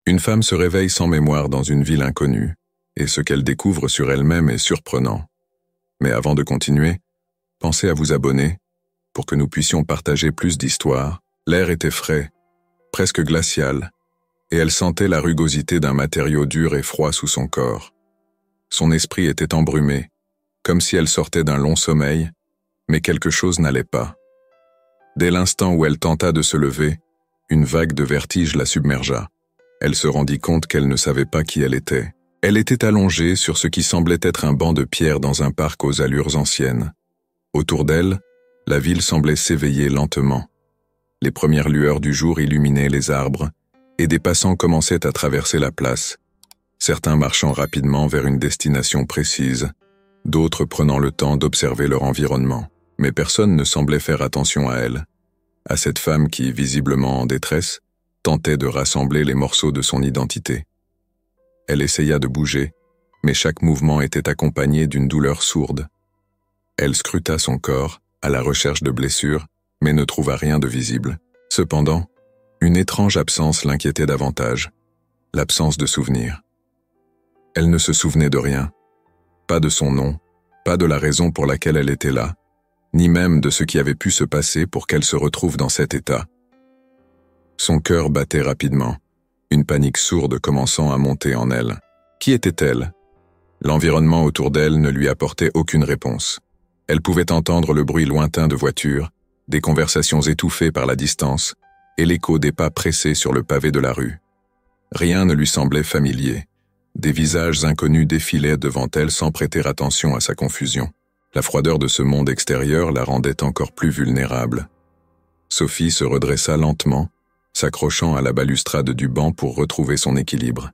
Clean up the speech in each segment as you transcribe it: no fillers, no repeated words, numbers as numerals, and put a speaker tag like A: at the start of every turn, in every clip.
A: Une femme se réveille sans mémoire dans une ville inconnue, et ce qu'elle découvre sur elle-même est surprenant. Mais avant de continuer, pensez à vous abonner pour que nous puissions partager plus d'histoires. L'air était frais, presque glacial, et elle sentait la rugosité d'un matériau dur et froid sous son corps. Son esprit était embrumé, comme si elle sortait d'un long sommeil, mais quelque chose n'allait pas. Dès l'instant où elle tenta de se lever, une vague de vertige la submergea. Elle se rendit compte qu'elle ne savait pas qui elle était. Elle était allongée sur ce qui semblait être un banc de pierre dans un parc aux allures anciennes. Autour d'elle, la ville semblait s'éveiller lentement. Les premières lueurs du jour illuminaient les arbres, et des passants commençaient à traverser la place, certains marchant rapidement vers une destination précise, d'autres prenant le temps d'observer leur environnement. Mais personne ne semblait faire attention à elle, à cette femme qui, visiblement en détresse, tentait de rassembler les morceaux de son identité. Elle essaya de bouger, mais chaque mouvement était accompagné d'une douleur sourde. Elle scruta son corps, à la recherche de blessures, mais ne trouva rien de visible. Cependant, une étrange absence l'inquiétait davantage, l'absence de souvenirs. Elle ne se souvenait de rien, pas de son nom, pas de la raison pour laquelle elle était là, ni même de ce qui avait pu se passer pour qu'elle se retrouve dans cet état. Son cœur battait rapidement, une panique sourde commençant à monter en elle. Qui était-elle? L'environnement autour d'elle ne lui apportait aucune réponse. Elle pouvait entendre le bruit lointain de voitures, des conversations étouffées par la distance, et l'écho des pas pressés sur le pavé de la rue. Rien ne lui semblait familier. Des visages inconnus défilaient devant elle sans prêter attention à sa confusion. La froideur de ce monde extérieur la rendait encore plus vulnérable. Sophie se redressa lentement, s'accrochant à la balustrade du banc pour retrouver son équilibre.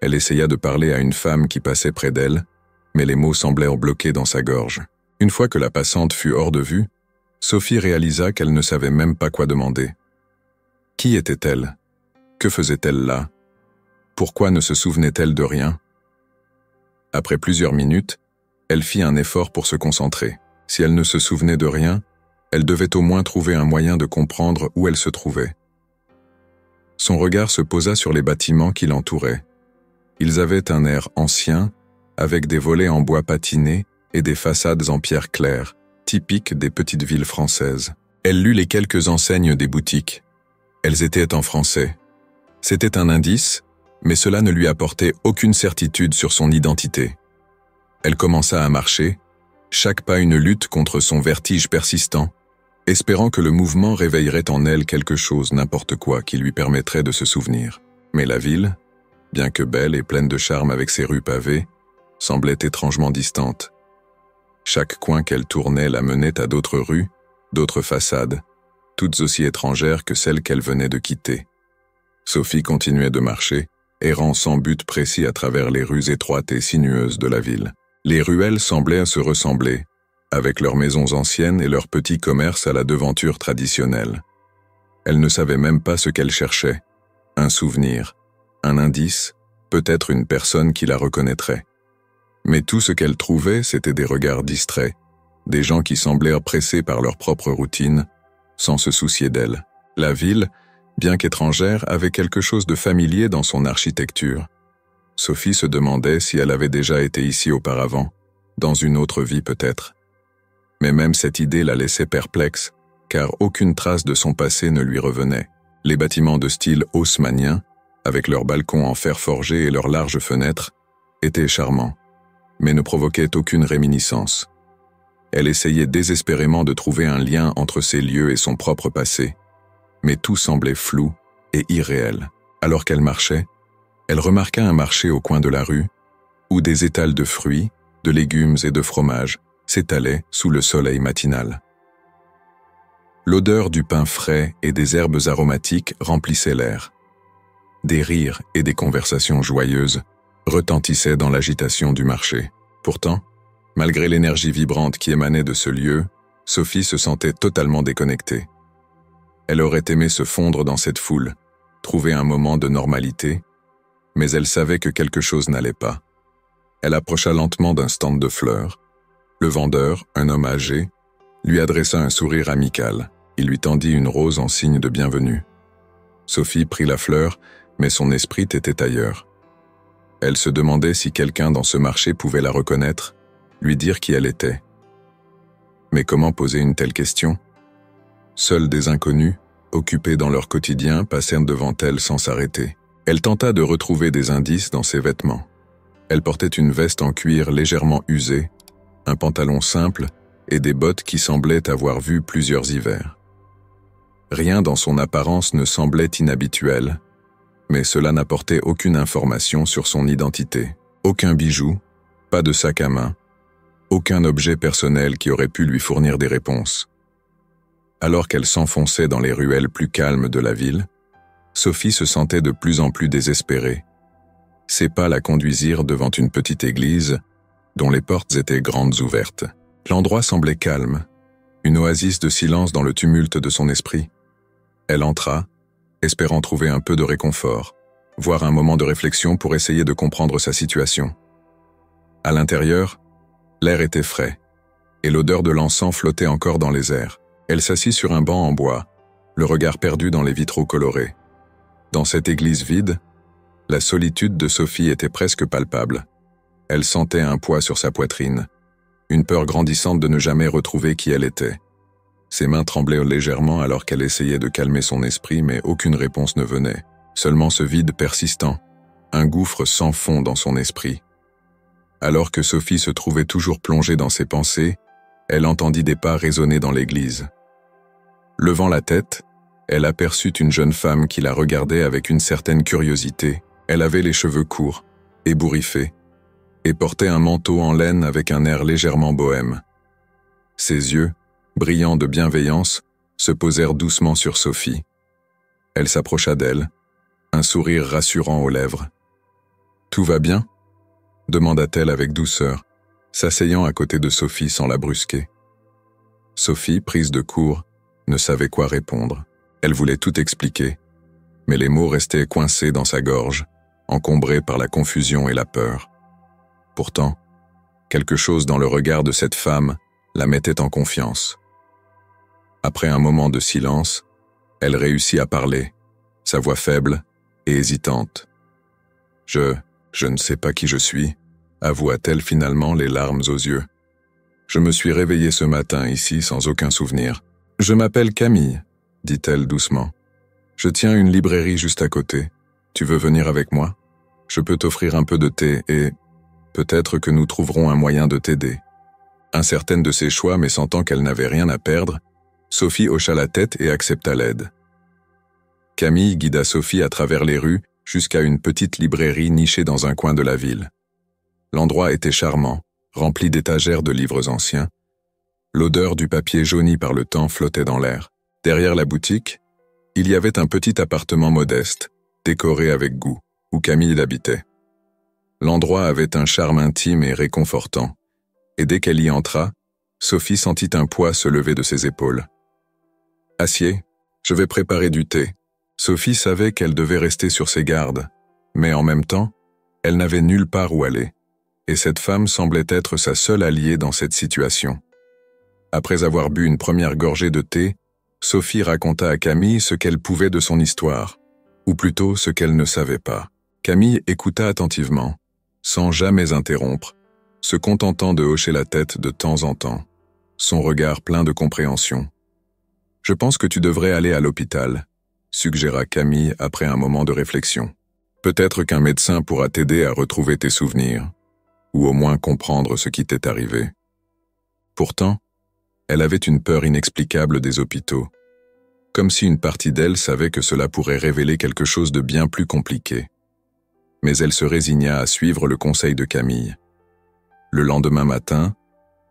A: Elle essaya de parler à une femme qui passait près d'elle, mais les mots semblèrent bloqués dans sa gorge. Une fois que la passante fut hors de vue, Sophie réalisa qu'elle ne savait même pas quoi demander. Qui était-elle? Que faisait-elle là? Pourquoi ne se souvenait-elle de rien? Après plusieurs minutes, elle fit un effort pour se concentrer. Si elle ne se souvenait de rien, elle devait au moins trouver un moyen de comprendre où elle se trouvait. Son regard se posa sur les bâtiments qui l'entouraient. Ils avaient un air ancien, avec des volets en bois patiné et des façades en pierre claire, typiques des petites villes françaises. Elle lut les quelques enseignes des boutiques. Elles étaient en français. C'était un indice, mais cela ne lui apportait aucune certitude sur son identité. Elle commença à marcher, chaque pas une lutte contre son vertige persistant, espérant que le mouvement réveillerait en elle quelque chose, n'importe quoi, qui lui permettrait de se souvenir. Mais la ville, bien que belle et pleine de charme avec ses rues pavées, semblait étrangement distante. Chaque coin qu'elle tournait la menait à d'autres rues, d'autres façades, toutes aussi étrangères que celles qu'elle venait de quitter. Sophie continuait de marcher, errant sans but précis à travers les rues étroites et sinueuses de la ville. Les ruelles semblaient se ressembler, avec leurs maisons anciennes et leurs petits commerces à la devanture traditionnelle. Elle ne savait même pas ce qu'elle cherchait. Un souvenir, un indice, peut-être une personne qui la reconnaîtrait. Mais tout ce qu'elle trouvait, c'était des regards distraits, des gens qui semblaient pressés par leur propre routine, sans se soucier d'elle. La ville, bien qu'étrangère, avait quelque chose de familier dans son architecture. Sophie se demandait si elle avait déjà été ici auparavant, dans une autre vie peut-être. Mais même cette idée la laissait perplexe, car aucune trace de son passé ne lui revenait. Les bâtiments de style haussmannien, avec leurs balcons en fer forgé et leurs larges fenêtres, étaient charmants, mais ne provoquaient aucune réminiscence. Elle essayait désespérément de trouver un lien entre ces lieux et son propre passé, mais tout semblait flou et irréel. Alors qu'elle marchait, elle remarqua un marché au coin de la rue, où des étals de fruits, de légumes et de fromages s'étalaient sous le soleil matinal. L'odeur du pain frais et des herbes aromatiques remplissait l'air. Des rires et des conversations joyeuses retentissaient dans l'agitation du marché. Pourtant, malgré l'énergie vibrante qui émanait de ce lieu, Sophie se sentait totalement déconnectée. Elle aurait aimé se fondre dans cette foule, trouver un moment de normalité, mais elle savait que quelque chose n'allait pas. Elle approcha lentement d'un stand de fleurs. Le vendeur, un homme âgé, lui adressa un sourire amical. Il lui tendit une rose en signe de bienvenue. Sophie prit la fleur mais son esprit était ailleurs. Elle se demandait si quelqu'un dans ce marché pouvait la reconnaître, lui dire qui elle était. Mais comment poser une telle question? Seuls des inconnus, occupés dans leur quotidien, passèrent devant elle sans s'arrêter. Elle tenta de retrouver des indices dans ses vêtements. Elle portait une veste en cuir légèrement usée, un pantalon simple et des bottes qui semblaient avoir vu plusieurs hivers. Rien dans son apparence ne semblait inhabituel, mais cela n'apportait aucune information sur son identité. Aucun bijou, pas de sac à main, aucun objet personnel qui aurait pu lui fournir des réponses. Alors qu'elle s'enfonçait dans les ruelles plus calmes de la ville, Sophie se sentait de plus en plus désespérée. Ses pas la conduisirent devant une petite église, dont les portes étaient grandes ouvertes. L'endroit semblait calme, une oasis de silence dans le tumulte de son esprit. Elle entra, espérant trouver un peu de réconfort, voire un moment de réflexion pour essayer de comprendre sa situation. À l'intérieur, l'air était frais, et l'odeur de l'encens flottait encore dans les airs. Elle s'assit sur un banc en bois, le regard perdu dans les vitraux colorés. Dans cette église vide, la solitude de Sophie était presque palpable. Elle sentait un poids sur sa poitrine, une peur grandissante de ne jamais retrouver qui elle était. Ses mains tremblaient légèrement alors qu'elle essayait de calmer son esprit, mais aucune réponse ne venait. Seulement ce vide persistant, un gouffre sans fond dans son esprit. Alors que Sophie se trouvait toujours plongée dans ses pensées, elle entendit des pas résonner dans l'église. Levant la tête, elle aperçut une jeune femme qui la regardait avec une certaine curiosité. Elle avait les cheveux courts, ébouriffés, et portait un manteau en laine avec un air légèrement bohème. Ses yeux, brillants de bienveillance, se posèrent doucement sur Sophie. Elle s'approcha d'elle, un sourire rassurant aux lèvres. « Tout va bien ?» demanda-t-elle avec douceur, s'asseyant à côté de Sophie sans la brusquer. Sophie, prise de court, ne savait quoi répondre. Elle voulait tout expliquer, mais les mots restaient coincés dans sa gorge, encombrés par la confusion et la peur. Pourtant, quelque chose dans le regard de cette femme la mettait en confiance. Après un moment de silence, elle réussit à parler, sa voix faible et hésitante. « Je ne sais pas qui je suis », avoua-t-elle finalement, les larmes aux yeux. « Je me suis réveillée ce matin ici sans aucun souvenir. Je m'appelle Camille, » dit-elle doucement. « Je tiens une librairie juste à côté. Tu veux venir avec moi? Je peux t'offrir un peu de thé et peut-être que nous trouverons un moyen de t'aider. » Incertaine de ses choix mais sentant qu'elle n'avait rien à perdre, Sophie hocha la tête et accepta l'aide. Camille guida Sophie à travers les rues jusqu'à une petite librairie nichée dans un coin de la ville. L'endroit était charmant, rempli d'étagères de livres anciens. L'odeur du papier jauni par le temps flottait dans l'air. Derrière la boutique, il y avait un petit appartement modeste, décoré avec goût, où Camille habitait. L'endroit avait un charme intime et réconfortant, et dès qu'elle y entra, Sophie sentit un poids se lever de ses épaules. « Assieds, je vais préparer du thé. » Sophie savait qu'elle devait rester sur ses gardes, mais en même temps, elle n'avait nulle part où aller, et cette femme semblait être sa seule alliée dans cette situation. Après avoir bu une première gorgée de thé, Sophie raconta à Camille ce qu'elle pouvait de son histoire, ou plutôt ce qu'elle ne savait pas. Camille écouta attentivement, sans jamais interrompre, se contentant de hocher la tête de temps en temps, son regard plein de compréhension. « Je pense que tu devrais aller à l'hôpital », suggéra Camille après un moment de réflexion. « Peut-être qu'un médecin pourra t'aider à retrouver tes souvenirs, ou au moins comprendre ce qui t'est arrivé. » Pourtant, elle avait une peur inexplicable des hôpitaux, comme si une partie d'elle savait que cela pourrait révéler quelque chose de bien plus compliqué. Mais elle se résigna à suivre le conseil de Camille. Le lendemain matin,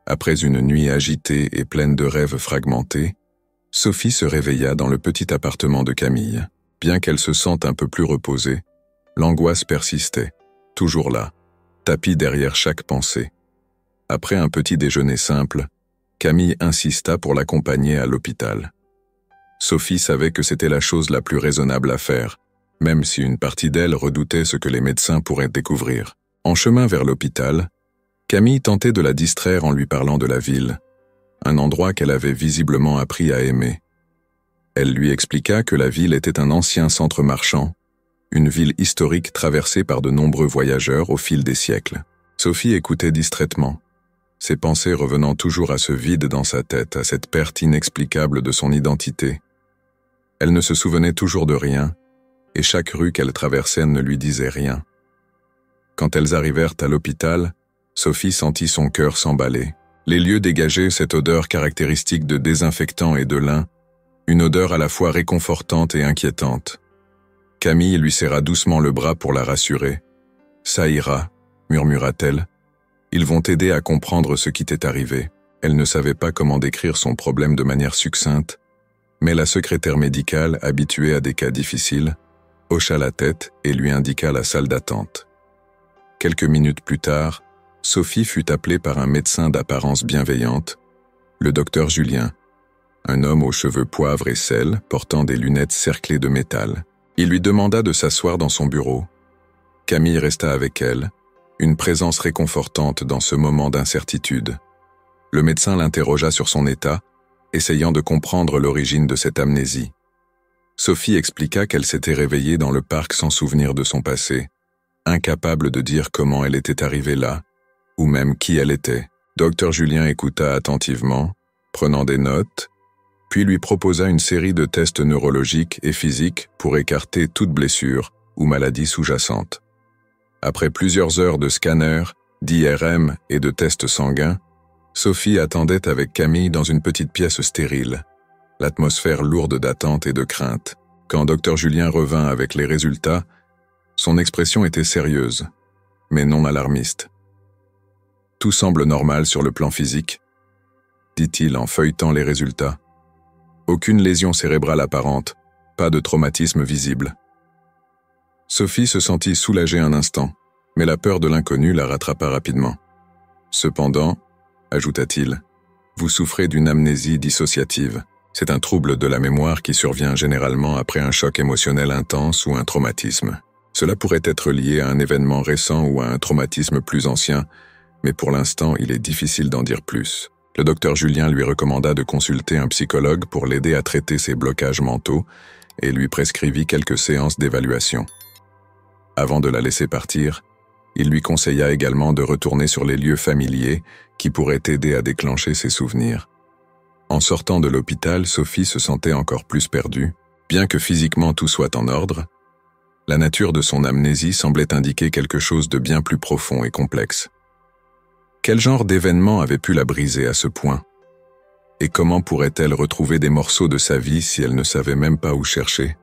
A: après une nuit agitée et pleine de rêves fragmentés, Sophie se réveilla dans le petit appartement de Camille. Bien qu'elle se sente un peu plus reposée, l'angoisse persistait, toujours là, tapie derrière chaque pensée. Après un petit déjeuner simple, Camille insista pour l'accompagner à l'hôpital. Sophie savait que c'était la chose la plus raisonnable à faire, même si une partie d'elle redoutait ce que les médecins pourraient découvrir. En chemin vers l'hôpital, Camille tentait de la distraire en lui parlant de la ville, un endroit qu'elle avait visiblement appris à aimer. Elle lui expliqua que la ville était un ancien centre marchand, une ville historique traversée par de nombreux voyageurs au fil des siècles. Sophie écoutait distraitement, ses pensées revenant toujours à ce vide dans sa tête, à cette perte inexplicable de son identité. Elle ne se souvenait toujours de rien, et chaque rue qu'elle traversait ne lui disait rien. Quand elles arrivèrent à l'hôpital, Sophie sentit son cœur s'emballer. Les lieux dégageaient cette odeur caractéristique de désinfectant et de lin, une odeur à la fois réconfortante et inquiétante. Camille lui serra doucement le bras pour la rassurer. « Ça ira », murmura-t-elle. « Ils vont t'aider à comprendre ce qui t'est arrivé. » Elle ne savait pas comment décrire son problème de manière succincte, mais la secrétaire médicale, habituée à des cas difficiles, hocha la tête et lui indiqua la salle d'attente. Quelques minutes plus tard, Sophie fut appelée par un médecin d'apparence bienveillante, le docteur Julien, un homme aux cheveux poivre et sel, portant des lunettes cerclées de métal. Il lui demanda de s'asseoir dans son bureau. Camille resta avec elle, une présence réconfortante dans ce moment d'incertitude. Le médecin l'interrogea sur son état, essayant de comprendre l'origine de cette amnésie. Sophie expliqua qu'elle s'était réveillée dans le parc sans souvenir de son passé, incapable de dire comment elle était arrivée là, ou même qui elle était. Dr Julien écouta attentivement, prenant des notes, puis lui proposa une série de tests neurologiques et physiques pour écarter toute blessure ou maladie sous-jacente. Après plusieurs heures de scanners, d'IRM et de tests sanguins, Sophie attendait avec Camille dans une petite pièce stérile, l'atmosphère lourde d'attente et de crainte. Quand Dr Julien revint avec les résultats, son expression était sérieuse, mais non alarmiste. « Tout semble normal sur le plan physique », dit-il en feuilletant les résultats. « Aucune lésion cérébrale apparente, pas de traumatisme visible. » Sophie se sentit soulagée un instant, mais la peur de l'inconnu la rattrapa rapidement. « Cependant, » ajouta-t-il, « vous souffrez d'une amnésie dissociative. C'est un trouble de la mémoire qui survient généralement après un choc émotionnel intense ou un traumatisme. Cela pourrait être lié à un événement récent ou à un traumatisme plus ancien, mais pour l'instant, il est difficile d'en dire plus. » Le docteur Julien lui recommanda de consulter un psychologue pour l'aider à traiter ses blocages mentaux et lui prescrivit quelques séances d'évaluation. Avant de la laisser partir, il lui conseilla également de retourner sur les lieux familiers qui pourraient aider à déclencher ses souvenirs. En sortant de l'hôpital, Sophie se sentait encore plus perdue. Bien que physiquement tout soit en ordre, la nature de son amnésie semblait indiquer quelque chose de bien plus profond et complexe. Quel genre d'événement avait pu la briser à ce point? Et comment pourrait-elle retrouver des morceaux de sa vie si elle ne savait même pas où chercher?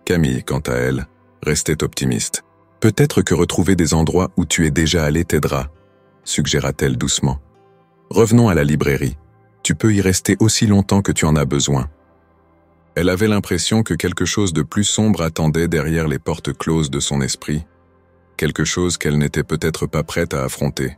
A: Camille, quant à elle, restait optimiste. « Peut-être que retrouver des endroits où tu es déjà allé t'aidera », suggéra-t-elle doucement. « Revenons à la librairie. Tu peux y rester aussi longtemps que tu en as besoin. » Elle avait l'impression que quelque chose de plus sombre attendait derrière les portes closes de son esprit, quelque chose qu'elle n'était peut-être pas prête à affronter.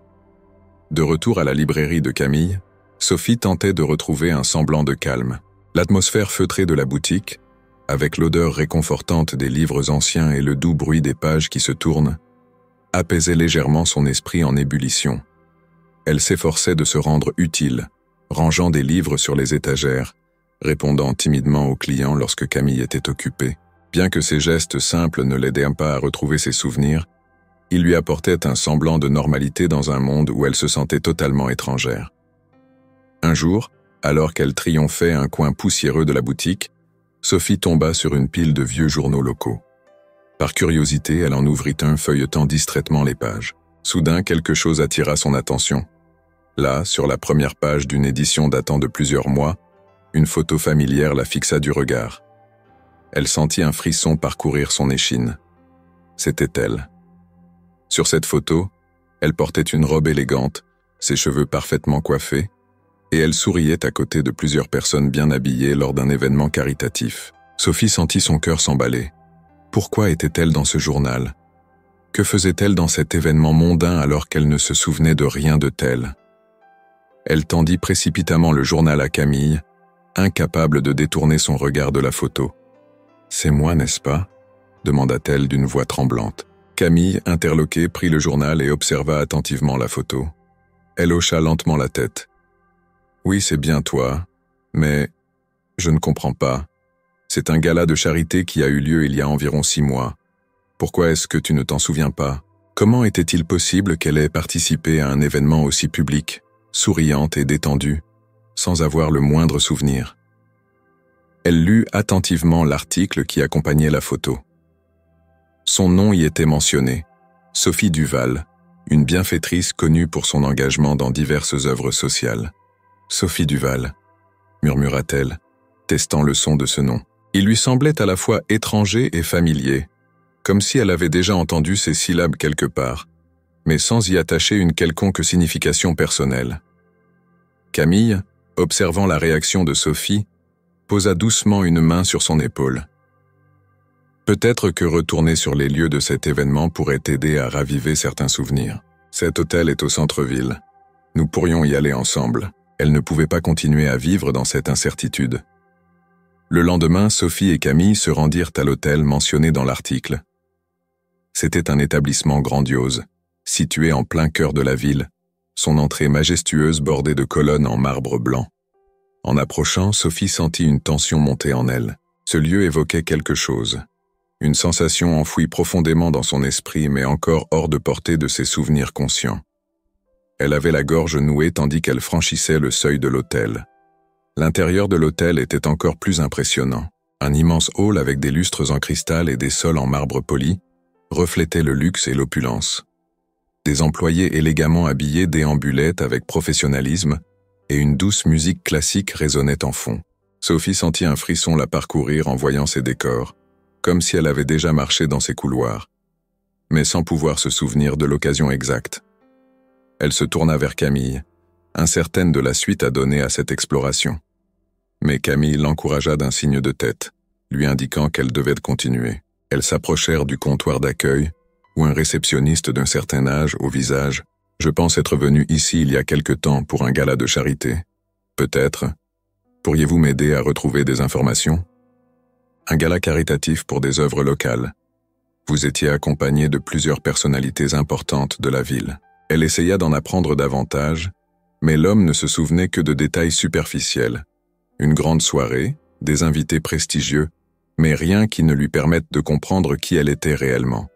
A: De retour à la librairie de Camille, Sophie tentait de retrouver un semblant de calme. L'atmosphère feutrée de la boutique, avec l'odeur réconfortante des livres anciens et le doux bruit des pages qui se tournent, apaisait légèrement son esprit en ébullition. Elle s'efforçait de se rendre utile, rangeant des livres sur les étagères, répondant timidement aux clients lorsque Camille était occupée. Bien que ces gestes simples ne l'aidaient pas à retrouver ses souvenirs, ils lui apportaient un semblant de normalité dans un monde où elle se sentait totalement étrangère. Un jour, alors qu'elle triomphait un coin poussiéreux de la boutique, Sophie tomba sur une pile de vieux journaux locaux. Par curiosité, elle en ouvrit un, feuilletant distraitement les pages. Soudain, quelque chose attira son attention. Là, sur la première page d'une édition datant de plusieurs mois, une photo familière la fixa du regard. Elle sentit un frisson parcourir son échine. C'était elle. Sur cette photo, elle portait une robe élégante, ses cheveux parfaitement coiffés, et elle souriait à côté de plusieurs personnes bien habillées lors d'un événement caritatif. Sophie sentit son cœur s'emballer. Pourquoi était-elle dans ce journal? Que faisait-elle dans cet événement mondain alors qu'elle ne se souvenait de rien de tel? Elle tendit précipitamment le journal à Camille, incapable de détourner son regard de la photo. « C'est moi, n'est-ce pas ?» demanda-t-elle d'une voix tremblante. Camille, interloquée, prit le journal et observa attentivement la photo. Elle hocha lentement la tête. « Oui, c'est bien toi, mais je ne comprends pas. C'est un gala de charité qui a eu lieu il y a environ 6 mois. Pourquoi est-ce que tu ne t'en souviens pas? Comment était-il possible qu'elle ait participé à un événement aussi public, souriante et détendue, sans avoir le moindre souvenir? Elle lut attentivement l'article qui accompagnait la photo. Son nom y était mentionné, Sophie Duval, une bienfaitrice connue pour son engagement dans diverses œuvres sociales. Sophie Duval, murmura-t-elle, testant le son de ce nom. Il lui semblait à la fois étranger et familier, comme si elle avait déjà entendu ces syllabes quelque part, mais sans y attacher une quelconque signification personnelle. Camille, observant la réaction de Sophie, posa doucement une main sur son épaule. Peut-être que retourner sur les lieux de cet événement pourrait aider à raviver certains souvenirs. Cet hôtel est au centre-ville. Nous pourrions y aller ensemble. Elle ne pouvait pas continuer à vivre dans cette incertitude. Le lendemain, Sophie et Camille se rendirent à l'hôtel mentionné dans l'article. C'était un établissement grandiose, situé en plein cœur de la ville, son entrée majestueuse bordée de colonnes en marbre blanc. En approchant, Sophie sentit une tension monter en elle. Ce lieu évoquait quelque chose. Une sensation enfouie profondément dans son esprit mais encore hors de portée de ses souvenirs conscients. Elle avait la gorge nouée tandis qu'elle franchissait le seuil de l'hôtel. L'intérieur de l'hôtel était encore plus impressionnant. Un immense hall avec des lustres en cristal et des sols en marbre poli reflétait le luxe et l'opulence. Des employés élégamment habillés déambulaient avec professionnalisme et une douce musique classique résonnait en fond. Sophie sentit un frisson la parcourir en voyant ces décors, comme si elle avait déjà marché dans ces couloirs, mais sans pouvoir se souvenir de l'occasion exacte. Elle se tourna vers Camille, incertaine de la suite à donner à cette exploration. Mais Camille l'encouragea d'un signe de tête, lui indiquant qu'elle devait continuer. Elles s'approchèrent du comptoir d'accueil, où un réceptionniste d'un certain âge, au visage, « Je pense être venu ici il y a quelque temps pour un gala de charité. Peut-être. Pourriez-vous m'aider à retrouver des informations ?» Un gala caritatif pour des œuvres locales. Vous étiez accompagné de plusieurs personnalités importantes de la ville. Elle essaya d'en apprendre davantage, mais l'homme ne se souvenait que de détails superficiels. Une grande soirée, des invités prestigieux, mais rien qui ne lui permette de comprendre qui elle était réellement.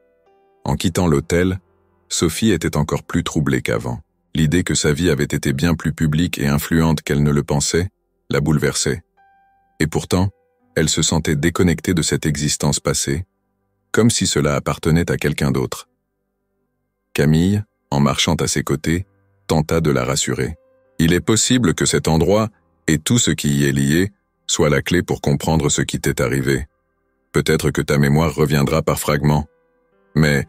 A: En quittant l'hôtel, Sophie était encore plus troublée qu'avant. L'idée que sa vie avait été bien plus publique et influente qu'elle ne le pensait la bouleversait. Et pourtant, elle se sentait déconnectée de cette existence passée, comme si cela appartenait à quelqu'un d'autre. Camille, en marchant à ses côtés, tenta de la rassurer. Il est possible que cet endroit, et tout ce qui y est lié, soit la clé pour comprendre ce qui t'est arrivé. Peut-être que ta mémoire reviendra par fragments, mais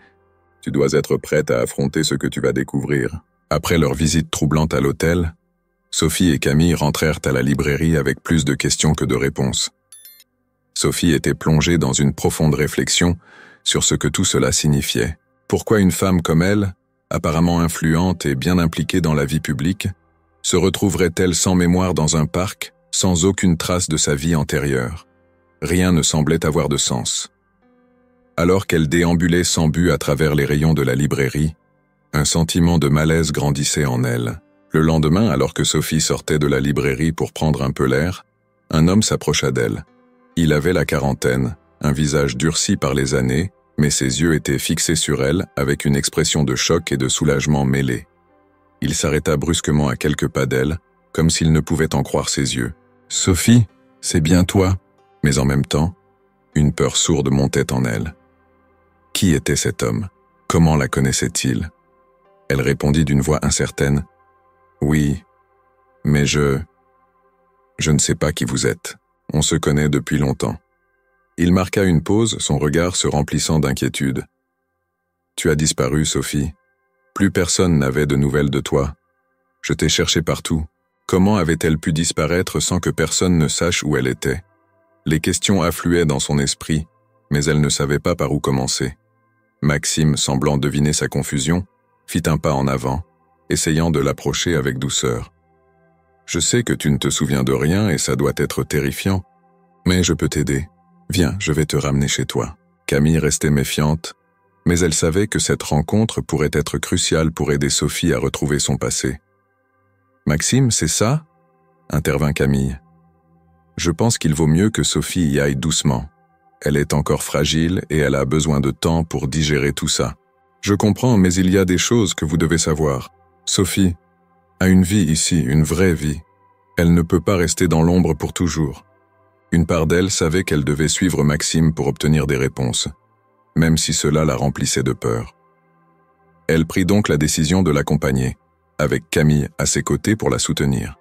A: tu dois être prête à affronter ce que tu vas découvrir. Après leur visite troublante à l'hôtel, Sophie et Camille rentrèrent à la librairie avec plus de questions que de réponses. Sophie était plongée dans une profonde réflexion sur ce que tout cela signifiait. Pourquoi une femme comme elle, apparemment influente et bien impliquée dans la vie publique, se retrouverait-elle sans mémoire dans un parc, sans aucune trace de sa vie antérieure? Rien ne semblait avoir de sens. Alors qu'elle déambulait sans but à travers les rayons de la librairie, un sentiment de malaise grandissait en elle. Le lendemain, alors que Sophie sortait de la librairie pour prendre un peu l'air, un homme s'approcha d'elle. Il avait la quarantaine, un visage durci par les années, mais ses yeux étaient fixés sur elle avec une expression de choc et de soulagement mêlés. Il s'arrêta brusquement à quelques pas d'elle, comme s'il ne pouvait en croire ses yeux. « Sophie, c'est bien toi ?» Mais en même temps, une peur sourde montait en elle. Qui était cet homme? Comment la connaissait-il? Elle répondit d'une voix incertaine. « Oui, mais je ne sais pas qui vous êtes. On se connaît depuis longtemps. » Il marqua une pause, son regard se remplissant d'inquiétude. « Tu as disparu, Sophie. Plus personne n'avait de nouvelles de toi. Je t'ai cherché partout. Comment avait-elle pu disparaître sans que personne ne sache où elle était? » Les questions affluaient dans son esprit, mais elle ne savait pas par où commencer. Maxime, semblant deviner sa confusion, fit un pas en avant, essayant de l'approcher avec douceur. « Je sais que tu ne te souviens de rien et ça doit être terrifiant, mais je peux t'aider. Viens, je vais te ramener chez toi. » Camille restait méfiante, mais elle savait que cette rencontre pourrait être cruciale pour aider Sophie à retrouver son passé. « Maxime, c'est ça ?» intervint Camille. « Je pense qu'il vaut mieux que Sophie y aille doucement. Elle est encore fragile et elle a besoin de temps pour digérer tout ça. Je comprends, mais il y a des choses que vous devez savoir. Sophie a une vie ici, une vraie vie. Elle ne peut pas rester dans l'ombre pour toujours. Une part d'elle savait qu'elle devait suivre Maxime pour obtenir des réponses, même si cela la remplissait de peur. Elle prit donc la décision de l'accompagner, avec Camille à ses côtés pour la soutenir.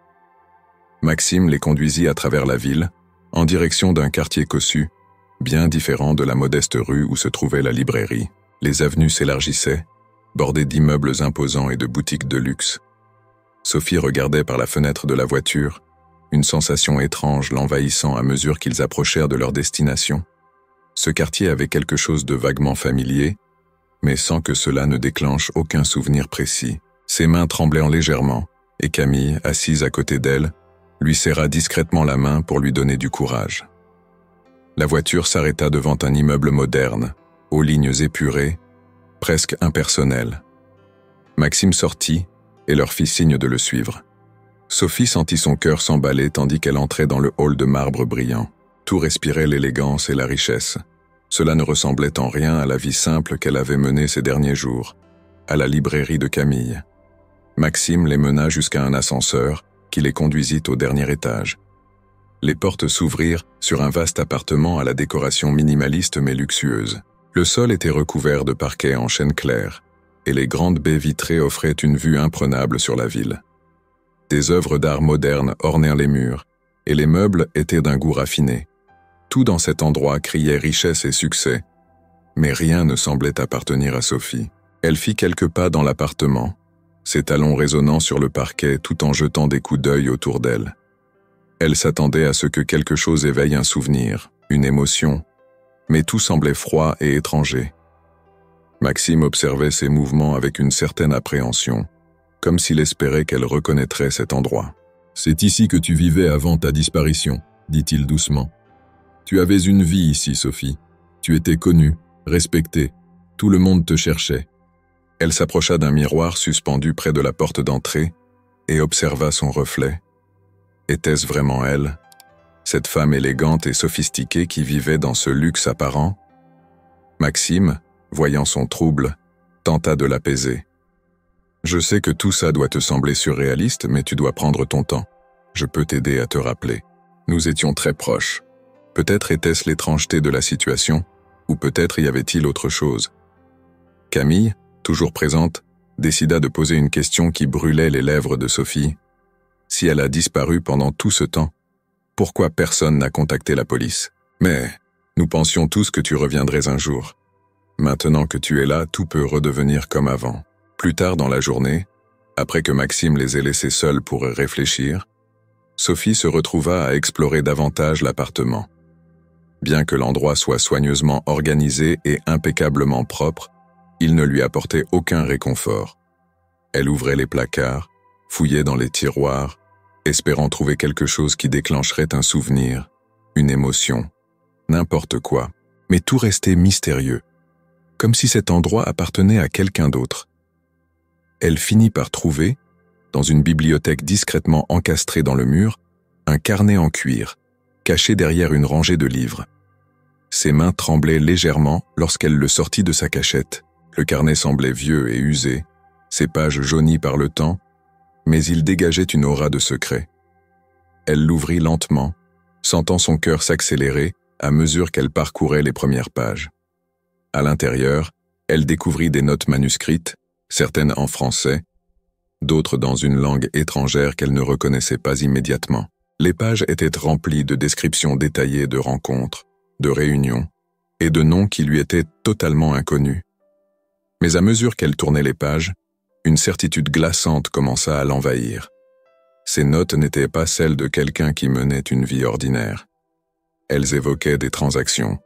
A: Maxime les conduisit à travers la ville, en direction d'un quartier cossu, bien différent de la modeste rue où se trouvait la librairie. Les avenues s'élargissaient, bordées d'immeubles imposants et de boutiques de luxe. Sophie regardait par la fenêtre de la voiture, une sensation étrange l'envahissant à mesure qu'ils approchèrent de leur destination. Ce quartier avait quelque chose de vaguement familier, mais sans que cela ne déclenche aucun souvenir précis. Ses mains tremblaient légèrement, et Camille, assise à côté d'elle, lui serra discrètement la main pour lui donner du courage. La voiture s'arrêta devant un immeuble moderne, aux lignes épurées, presque impersonnelles. Maxime sortit et leur fit signe de le suivre. Sophie sentit son cœur s'emballer tandis qu'elle entrait dans le hall de marbre brillant. Tout respirait l'élégance et la richesse. Cela ne ressemblait en rien à la vie simple qu'elle avait menée ces derniers jours, à la librairie de Camille. Maxime les mena jusqu'à un ascenseur qui les conduisit au dernier étage. Les portes s'ouvrirent sur un vaste appartement à la décoration minimaliste mais luxueuse. Le sol était recouvert de parquets en chêne clair, et les grandes baies vitrées offraient une vue imprenable sur la ville. Des œuvres d'art modernes ornèrent les murs, et les meubles étaient d'un goût raffiné. Tout dans cet endroit criait richesse et succès, mais rien ne semblait appartenir à Sophie. Elle fit quelques pas dans l'appartement, ses talons résonnant sur le parquet tout en jetant des coups d'œil autour d'elle. Elle s'attendait à ce que quelque chose éveille un souvenir, une émotion, mais tout semblait froid et étranger. Maxime observait ses mouvements avec une certaine appréhension, comme s'il espérait qu'elle reconnaîtrait cet endroit. « C'est ici que tu vivais avant ta disparition, » dit-il doucement. « Tu avais une vie ici, Sophie. Tu étais connue, respectée. Tout le monde te cherchait. » Elle s'approcha d'un miroir suspendu près de la porte d'entrée et observa son reflet. Était-ce vraiment elle, cette femme élégante et sophistiquée qui vivait dans ce luxe apparent? Maxime, voyant son trouble, tenta de l'apaiser. « Je sais que tout ça doit te sembler surréaliste, mais tu dois prendre ton temps. Je peux t'aider à te rappeler. Nous étions très proches. Peut-être était-ce l'étrangeté de la situation, ou peut-être y avait-il autre chose. » Camille, toujours présente, décida de poser une question qui brûlait les lèvres de Sophie. Si elle a disparu pendant tout ce temps, pourquoi personne n'a contacté la police? Mais nous pensions tous que tu reviendrais un jour. Maintenant que tu es là, tout peut redevenir comme avant. Plus tard dans la journée, après que Maxime les ait laissés seuls pour réfléchir, Sophie se retrouva à explorer davantage l'appartement. Bien que l'endroit soit soigneusement organisé et impeccablement propre, il ne lui apportait aucun réconfort. Elle ouvrait les placards, fouillait dans les tiroirs, espérant trouver quelque chose qui déclencherait un souvenir, une émotion, n'importe quoi, mais tout restait mystérieux, comme si cet endroit appartenait à quelqu'un d'autre. Elle finit par trouver, dans une bibliothèque discrètement encastrée dans le mur, un carnet en cuir, caché derrière une rangée de livres. Ses mains tremblaient légèrement lorsqu'elle le sortit de sa cachette. Le carnet semblait vieux et usé, ses pages jaunies par le temps, mais il dégageait une aura de secret. Elle l'ouvrit lentement, sentant son cœur s'accélérer à mesure qu'elle parcourait les premières pages. À l'intérieur, elle découvrit des notes manuscrites, certaines en français, d'autres dans une langue étrangère qu'elle ne reconnaissait pas immédiatement. Les pages étaient remplies de descriptions détaillées de rencontres, de réunions, et de noms qui lui étaient totalement inconnus. Mais à mesure qu'elle tournait les pages, une certitude glaçante commença à l'envahir. Ces notes n'étaient pas celles de quelqu'un qui menait une vie ordinaire. Elles évoquaient des transactions,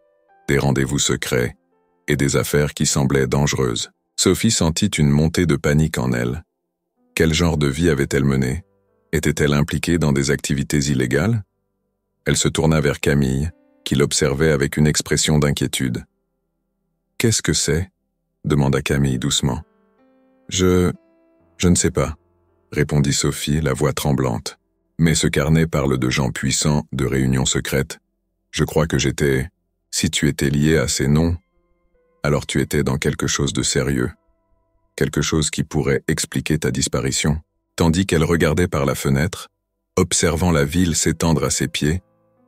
A: des rendez-vous secrets et des affaires qui semblaient dangereuses. Sophie sentit une montée de panique en elle. Quel genre de vie avait-elle mené? Était-elle impliquée dans des activités illégales? Elle se tourna vers Camille, qui l'observait avec une expression d'inquiétude. « Qu'est-ce que c'est ?» demanda Camille doucement. « Je ne sais pas, » répondit Sophie, la voix tremblante. « Mais ce carnet parle de gens puissants, de réunions secrètes. Je crois que j'étais Si tu étais lié à ces noms, alors tu étais dans quelque chose de sérieux, quelque chose qui pourrait expliquer ta disparition. Tandis qu'elle regardait par la fenêtre, observant la ville s'étendre à ses pieds,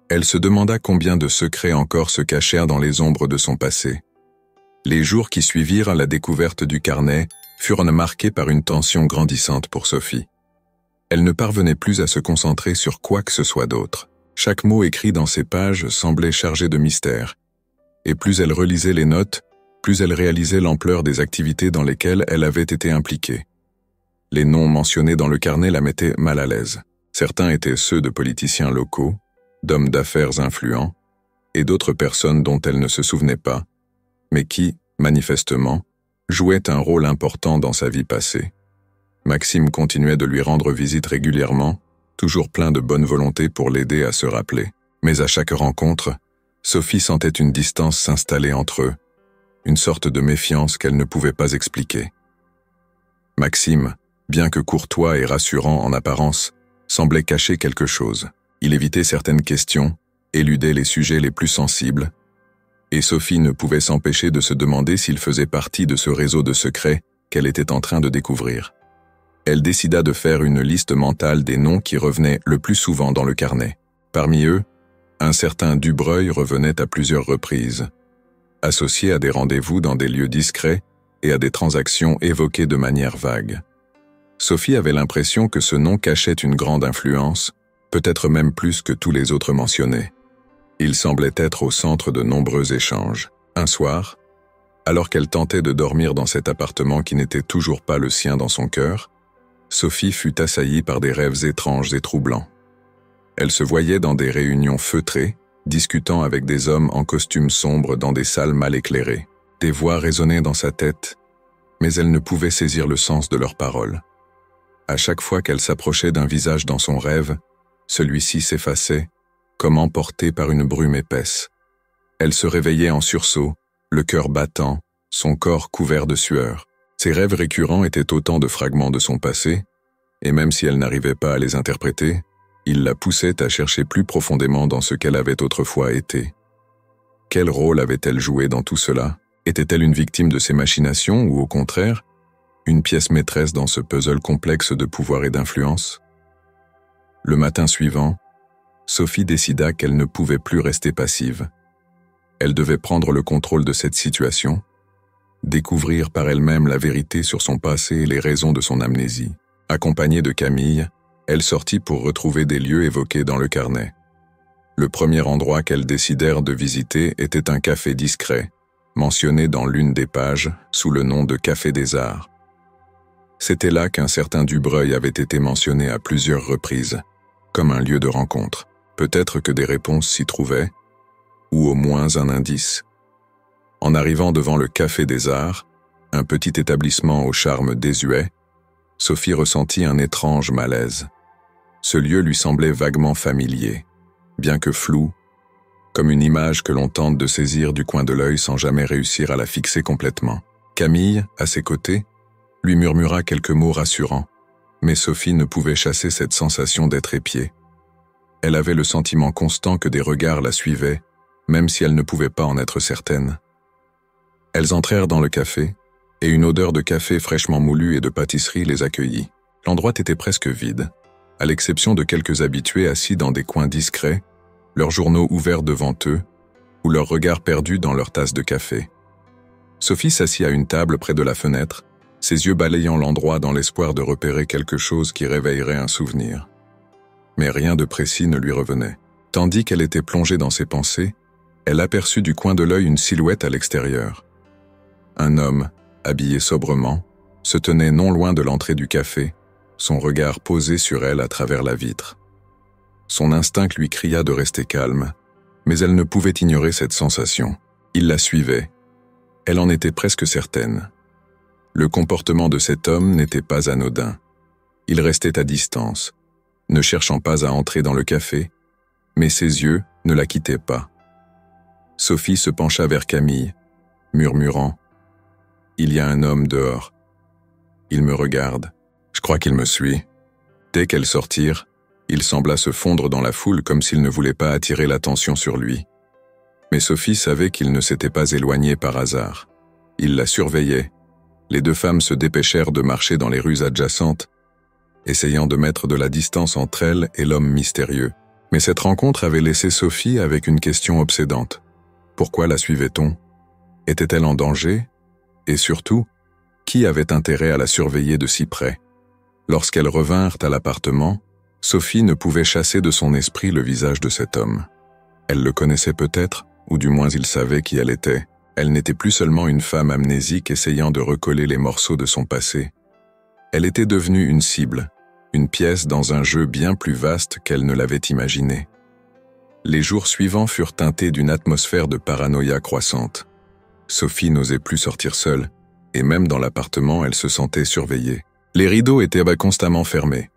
A: elle se demanda combien de secrets encore se cachèrent dans les ombres de son passé. Les jours qui suivirent la découverte du carnet furent marqués par une tension grandissante pour Sophie. Elle ne parvenait plus à se concentrer sur quoi que ce soit d'autre. Chaque mot écrit dans ces pages semblait chargé de mystère, et plus elle relisait les notes, plus elle réalisait l'ampleur des activités dans lesquelles elle avait été impliquée. Les noms mentionnés dans le carnet la mettaient mal à l'aise. Certains étaient ceux de politiciens locaux, d'hommes d'affaires influents, et d'autres personnes dont elle ne se souvenait pas, mais qui, manifestement, jouaient un rôle important dans sa vie passée. Maxime continuait de lui rendre visite régulièrement, toujours plein de bonne volonté pour l'aider à se rappeler. Mais à chaque rencontre, Sophie sentait une distance s'installer entre eux, une sorte de méfiance qu'elle ne pouvait pas expliquer. Maxime, bien que courtois et rassurant en apparence, semblait cacher quelque chose. Il évitait certaines questions, éludait les sujets les plus sensibles, et Sophie ne pouvait s'empêcher de se demander s'il faisait partie de ce réseau de secrets qu'elle était en train de découvrir. Elle décida de faire une liste mentale des noms qui revenaient le plus souvent dans le carnet. Parmi eux, un certain Dubreuil revenait à plusieurs reprises, associé à des rendez-vous dans des lieux discrets et à des transactions évoquées de manière vague. Sophie avait l'impression que ce nom cachait une grande influence, peut-être même plus que tous les autres mentionnés. Il semblait être au centre de nombreux échanges. Un soir, alors qu'elle tentait de dormir dans cet appartement qui n'était toujours pas le sien dans son cœur, Sophie fut assaillie par des rêves étranges et troublants. Elle se voyait dans des réunions feutrées, discutant avec des hommes en costumes sombres dans des salles mal éclairées. Des voix résonnaient dans sa tête, mais elle ne pouvait saisir le sens de leurs paroles. À chaque fois qu'elle s'approchait d'un visage dans son rêve, celui-ci s'effaçait, comme emporté par une brume épaisse. Elle se réveillait en sursaut, le cœur battant, son corps couvert de sueur. Ses rêves récurrents étaient autant de fragments de son passé, et même si elle n'arrivait pas à les interpréter, ils la poussaient à chercher plus profondément dans ce qu'elle avait autrefois été. Quel rôle avait-elle joué dans tout cela? Était-elle une victime de ses machinations ou au contraire, une pièce maîtresse dans ce puzzle complexe de pouvoir et d'influence? Le matin suivant, Sophie décida qu'elle ne pouvait plus rester passive. Elle devait prendre le contrôle de cette situation, découvrir par elle-même la vérité sur son passé et les raisons de son amnésie. Accompagnée de Camille, elle sortit pour retrouver des lieux évoqués dans le carnet. Le premier endroit qu'elles décidèrent de visiter était un café discret, mentionné dans l'une des pages sous le nom de Café des Arts. C'était là qu'un certain Dubreuil avait été mentionné à plusieurs reprises, comme un lieu de rencontre. Peut-être que des réponses s'y trouvaient, ou au moins un indice. En arrivant devant le Café des Arts, un petit établissement au charme désuet, Sophie ressentit un étrange malaise. Ce lieu lui semblait vaguement familier, bien que flou, comme une image que l'on tente de saisir du coin de l'œil sans jamais réussir à la fixer complètement. Camille, à ses côtés, lui murmura quelques mots rassurants, mais Sophie ne pouvait chasser cette sensation d'être épiée. Elle avait le sentiment constant que des regards la suivaient, même si elle ne pouvait pas en être certaine. Elles entrèrent dans le café, et une odeur de café fraîchement moulu et de pâtisserie les accueillit. L'endroit était presque vide, à l'exception de quelques habitués assis dans des coins discrets, leurs journaux ouverts devant eux, ou leurs regards perdus dans leur tasse de café. Sophie s'assit à une table près de la fenêtre, ses yeux balayant l'endroit dans l'espoir de repérer quelque chose qui réveillerait un souvenir. Mais rien de précis ne lui revenait. Tandis qu'elle était plongée dans ses pensées, elle aperçut du coin de l'œil une silhouette à l'extérieur. Un homme, habillé sobrement, se tenait non loin de l'entrée du café, son regard posé sur elle à travers la vitre. Son instinct lui cria de rester calme, mais elle ne pouvait ignorer cette sensation. Il la suivait. Elle en était presque certaine. Le comportement de cet homme n'était pas anodin. Il restait à distance, ne cherchant pas à entrer dans le café, mais ses yeux ne la quittaient pas. Sophie se pencha vers Camille, murmurant « Il y a un homme dehors. Il me regarde. Je crois qu'il me suit. » Dès qu'elles sortirent, il sembla se fondre dans la foule comme s'il ne voulait pas attirer l'attention sur lui. Mais Sophie savait qu'il ne s'était pas éloigné par hasard. Il la surveillait. Les deux femmes se dépêchèrent de marcher dans les rues adjacentes, essayant de mettre de la distance entre elle et l'homme mystérieux. Mais cette rencontre avait laissé Sophie avec une question obsédante. Pourquoi la suivait-on? Était-elle en danger? Et surtout, qui avait intérêt à la surveiller de si près? Lorsqu'elles revinrent à l'appartement, Sophie ne pouvait chasser de son esprit le visage de cet homme. Elle le connaissait peut-être, ou du moins il savait qui elle était. Elle n'était plus seulement une femme amnésique essayant de recoller les morceaux de son passé. Elle était devenue une cible, une pièce dans un jeu bien plus vaste qu'elle ne l'avait imaginé. Les jours suivants furent teintés d'une atmosphère de paranoïa croissante. Sophie n'osait plus sortir seule, et même dans l'appartement, elle se sentait surveillée. Les rideaux étaient constamment fermés,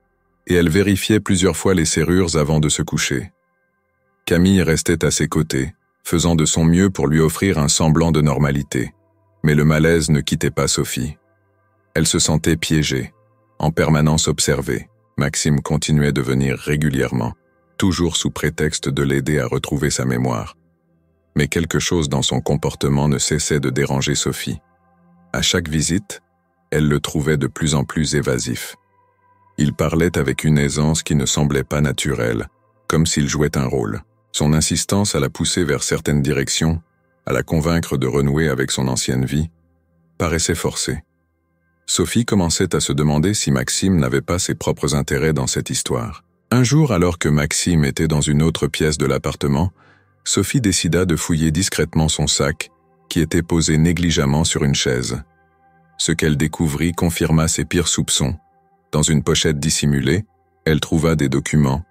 A: et elle vérifiait plusieurs fois les serrures avant de se coucher. Camille restait à ses côtés, faisant de son mieux pour lui offrir un semblant de normalité. Mais le malaise ne quittait pas Sophie. Elle se sentait piégée, en permanence observée. Maxime continuait de venir régulièrement, toujours sous prétexte de l'aider à retrouver sa mémoire. Mais quelque chose dans son comportement ne cessait de déranger Sophie. À chaque visite, elle le trouvait de plus en plus évasif. Il parlait avec une aisance qui ne semblait pas naturelle, comme s'il jouait un rôle. Son insistance à la pousser vers certaines directions, à la convaincre de renouer avec son ancienne vie, paraissait forcée. Sophie commençait à se demander si Maxime n'avait pas ses propres intérêts dans cette histoire. Un jour, alors que Maxime était dans une autre pièce de l'appartement, Sophie décida de fouiller discrètement son sac, qui était posé négligemment sur une chaise. Ce qu'elle découvrit confirma ses pires soupçons. Dans une pochette dissimulée, elle trouva des documents,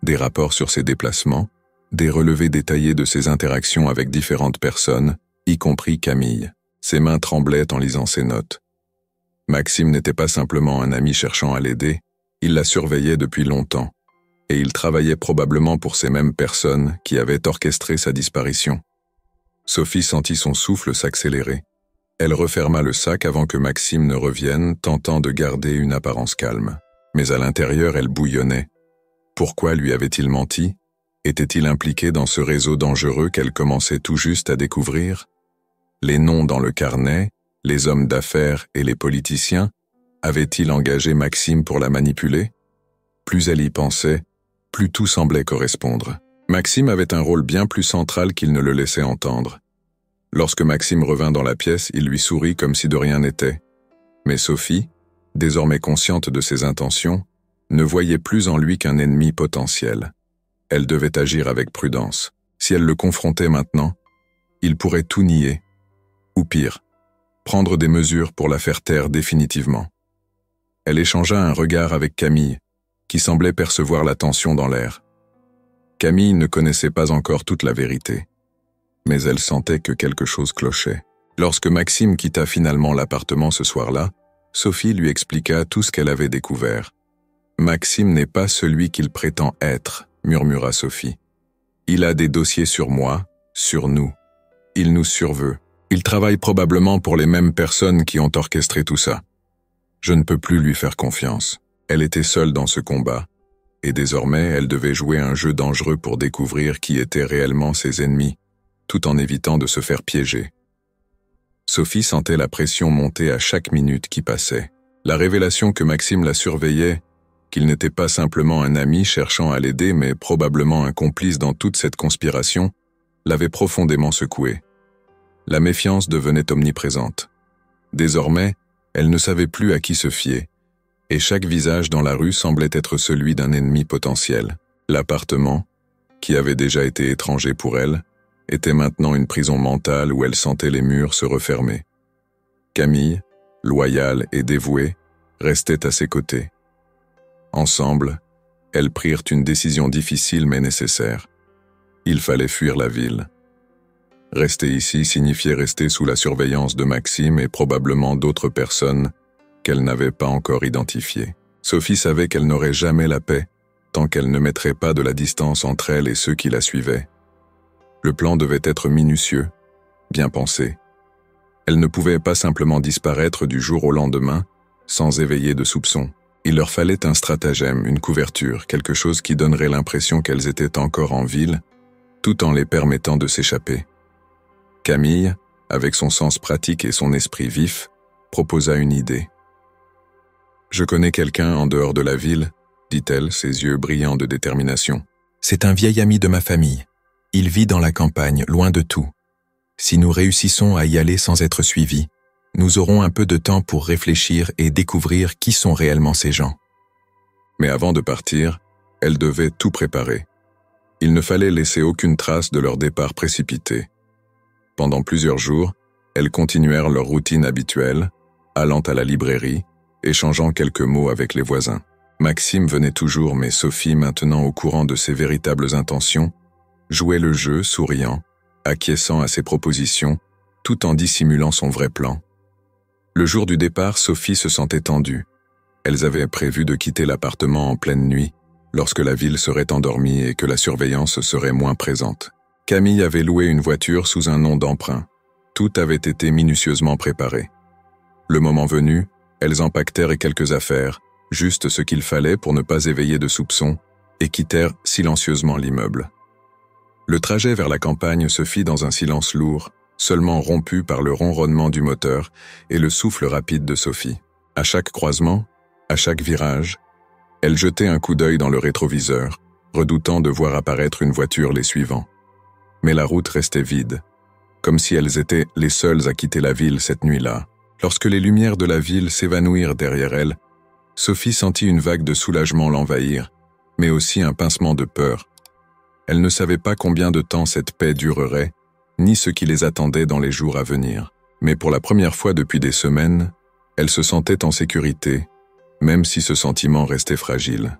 A: des rapports sur ses déplacements, des relevés détaillés de ses interactions avec différentes personnes, y compris Camille. Ses mains tremblaient en lisant ses notes. Maxime n'était pas simplement un ami cherchant à l'aider, il la surveillait depuis longtemps, et il travaillait probablement pour ces mêmes personnes qui avaient orchestré sa disparition. Sophie sentit son souffle s'accélérer. Elle referma le sac avant que Maxime ne revienne, tentant de garder une apparence calme. Mais à l'intérieur, elle bouillonnait. Pourquoi lui avait-il menti? Était-il impliqué dans ce réseau dangereux qu'elle commençait tout juste à découvrir? Les noms dans le carnet, les hommes d'affaires et les politiciens, avaient-ils engagé Maxime pour la manipuler? Plus elle y pensait, plus tout semblait correspondre. Maxime avait un rôle bien plus central qu'il ne le laissait entendre. Lorsque Maxime revint dans la pièce, il lui sourit comme si de rien n'était. Mais Sophie, désormais consciente de ses intentions, ne voyait plus en lui qu'un ennemi potentiel. Elle devait agir avec prudence. Si elle le confrontait maintenant, il pourrait tout nier, ou pire, prendre des mesures pour la faire taire définitivement. Elle échangea un regard avec Camille, qui semblait percevoir la tension dans l'air. Camille ne connaissait pas encore toute la vérité, mais elle sentait que quelque chose clochait. Lorsque Maxime quitta finalement l'appartement ce soir-là, Sophie lui expliqua tout ce qu'elle avait découvert. « Maxime n'est pas celui qu'il prétend être », murmura Sophie. « Il a des dossiers sur moi, sur nous. Il nous surveut. Il travaille probablement pour les mêmes personnes qui ont orchestré tout ça. Je ne peux plus lui faire confiance. » Elle était seule dans ce combat, et désormais elle devait jouer un jeu dangereux pour découvrir qui étaient réellement ses ennemis, tout en évitant de se faire piéger. Sophie sentait la pression monter à chaque minute qui passait. La révélation que Maxime la surveillait, qu'il n'était pas simplement un ami cherchant à l'aider, mais probablement un complice dans toute cette conspiration, l'avait profondément secouée. La méfiance devenait omniprésente. Désormais, elle ne savait plus à qui se fier, et chaque visage dans la rue semblait être celui d'un ennemi potentiel. L'appartement, qui avait déjà été étranger pour elle, était maintenant une prison mentale où elle sentait les murs se refermer. Camille, loyale et dévouée, restait à ses côtés. Ensemble, elles prirent une décision difficile mais nécessaire. Il fallait fuir la ville. Rester ici signifiait rester sous la surveillance de Maxime et probablement d'autres personnes qu'elle n'avait pas encore identifiées. Sophie savait qu'elle n'aurait jamais la paix tant qu'elle ne mettrait pas de la distance entre elle et ceux qui la suivaient. Le plan devait être minutieux, bien pensé. Elle ne pouvait pas simplement disparaître du jour au lendemain sans éveiller de soupçons. Il leur fallait un stratagème, une couverture, quelque chose qui donnerait l'impression qu'elles étaient encore en ville, tout en les permettant de s'échapper. Camille, avec son sens pratique et son esprit vif, proposa une idée. « Je connais quelqu'un en dehors de la ville, » dit-elle, ses yeux brillants de détermination. « C'est un vieil ami de ma famille. Il vit dans la campagne, loin de tout. Si nous réussissons à y aller sans être suivis, nous aurons un peu de temps pour réfléchir et découvrir qui sont réellement ces gens. » Mais avant de partir, elle devait tout préparer. Il ne fallait laisser aucune trace de leur départ précipité. Pendant plusieurs jours, elles continuèrent leur routine habituelle, allant à la librairie, échangeant quelques mots avec les voisins. Maxime venait toujours, mais Sophie, maintenant au courant de ses véritables intentions, jouait le jeu, souriant, acquiesçant à ses propositions, tout en dissimulant son vrai plan. Le jour du départ, Sophie se sentait tendue. Elles avaient prévu de quitter l'appartement en pleine nuit, lorsque la ville serait endormie et que la surveillance serait moins présente. Camille avait loué une voiture sous un nom d'emprunt. Tout avait été minutieusement préparé. Le moment venu, elles empaquetèrent quelques affaires, juste ce qu'il fallait pour ne pas éveiller de soupçons, et quittèrent silencieusement l'immeuble. Le trajet vers la campagne se fit dans un silence lourd, seulement rompu par le ronronnement du moteur et le souffle rapide de Sophie. À chaque croisement, à chaque virage, elle jetait un coup d'œil dans le rétroviseur, redoutant de voir apparaître une voiture les suivant. Mais la route restait vide, comme si elles étaient les seules à quitter la ville cette nuit-là. Lorsque les lumières de la ville s'évanouirent derrière elle, Sophie sentit une vague de soulagement l'envahir, mais aussi un pincement de peur. Elle ne savait pas combien de temps cette paix durerait, ni ce qui les attendait dans les jours à venir. Mais pour la première fois depuis des semaines, elle se sentait en sécurité, même si ce sentiment restait fragile.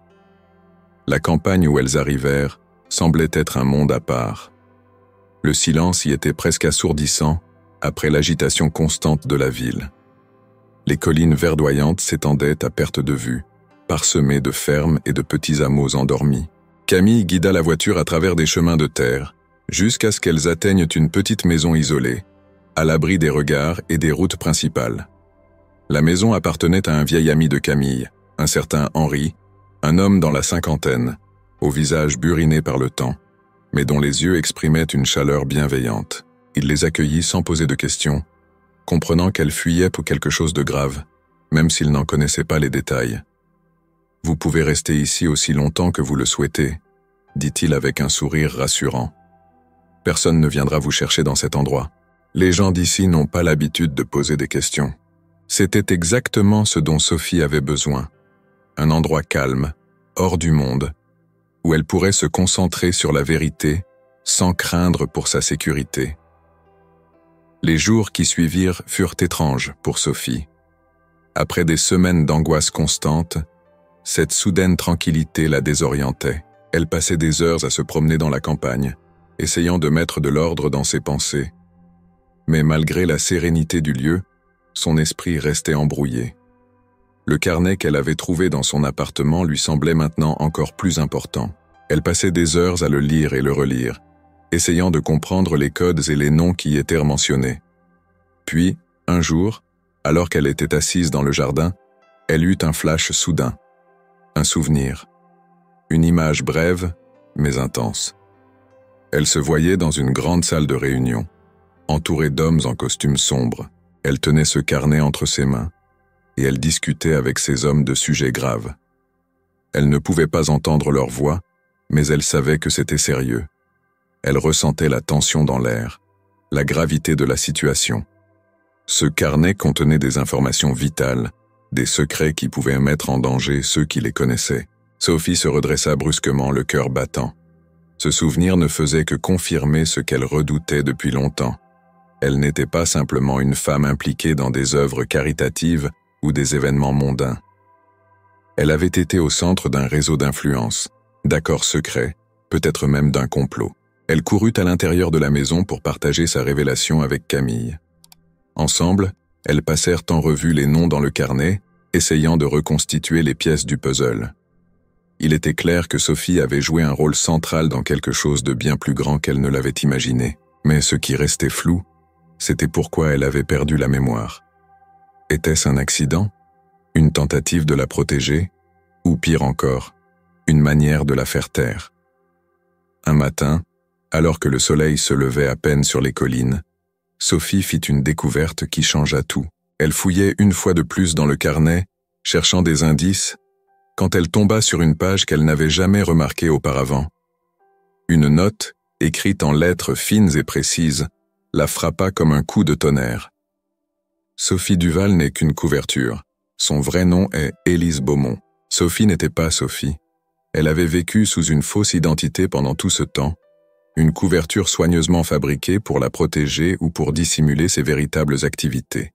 A: La campagne où elles arrivèrent semblait être un monde à part. Le silence y était presque assourdissant après l'agitation constante de la ville. Les collines verdoyantes s'étendaient à perte de vue, parsemées de fermes et de petits hameaux endormis. Camille guida la voiture à travers des chemins de terre, jusqu'à ce qu'elles atteignent une petite maison isolée, à l'abri des regards et des routes principales. La maison appartenait à un vieil ami de Camille, un certain Henri, un homme dans la cinquantaine, au visage buriné par le temps, mais dont les yeux exprimaient une chaleur bienveillante. Il les accueillit sans poser de questions, comprenant qu'elles fuyaient pour quelque chose de grave, même s'il n'en connaissait pas les détails. « Vous pouvez rester ici aussi longtemps que vous le souhaitez », dit-il avec un sourire rassurant. « Personne ne viendra vous chercher dans cet endroit. Les gens d'ici n'ont pas l'habitude de poser des questions. » C'était exactement ce dont Sophie avait besoin. Un endroit calme, hors du monde, où elle pourrait se concentrer sur la vérité sans craindre pour sa sécurité. Les jours qui suivirent furent étranges pour Sophie. Après des semaines d'angoisse constante, cette soudaine tranquillité la désorientait. Elle passait des heures à se promener dans la campagne, essayant de mettre de l'ordre dans ses pensées. Mais malgré la sérénité du lieu, son esprit restait embrouillé. Le carnet qu'elle avait trouvé dans son appartement lui semblait maintenant encore plus important. Elle passait des heures à le lire et le relire, essayant de comprendre les codes et les noms qui y étaient mentionnés. Puis, un jour, alors qu'elle était assise dans le jardin, elle eut un flash soudain. Un souvenir. Une image brève, mais intense. Elle se voyait dans une grande salle de réunion, entourée d'hommes en costumes sombres. Elle tenait ce carnet entre ses mains, et elle discutait avec ces hommes de sujets graves. Elle ne pouvait pas entendre leur voix, mais elle savait que c'était sérieux. Elle ressentait la tension dans l'air, la gravité de la situation. Ce carnet contenait des informations vitales, des secrets qui pouvaient mettre en danger ceux qui les connaissaient. Sophie se redressa brusquement, le cœur battant. Ce souvenir ne faisait que confirmer ce qu'elle redoutait depuis longtemps. Elle n'était pas simplement une femme impliquée dans des œuvres caritatives ou des événements mondains. Elle avait été au centre d'un réseau d'influence, d'accords secrets, peut-être même d'un complot. Elle courut à l'intérieur de la maison pour partager sa révélation avec Camille. Ensemble, elles passèrent en revue les noms dans le carnet, essayant de reconstituer les pièces du puzzle. Il était clair que Sophie avait joué un rôle central dans quelque chose de bien plus grand qu'elle ne l'avait imaginé. Mais ce qui restait flou, c'était pourquoi elle avait perdu la mémoire. Était-ce un accident? Une tentative de la protéger? Ou pire encore, une manière de la faire taire? Un matin, Alors que le soleil se levait à peine sur les collines, Sophie fit une découverte qui changea tout. Elle fouillait une fois de plus dans le carnet, cherchant des indices, quand elle tomba sur une page qu'elle n'avait jamais remarquée auparavant. Une note, écrite en lettres fines et précises, la frappa comme un coup de tonnerre. Sophie Duval n'est qu'une couverture. Son vrai nom est Élise Beaumont. Sophie n'était pas Sophie. Elle avait vécu sous une fausse identité pendant tout ce temps, une couverture soigneusement fabriquée pour la protéger ou pour dissimuler ses véritables activités.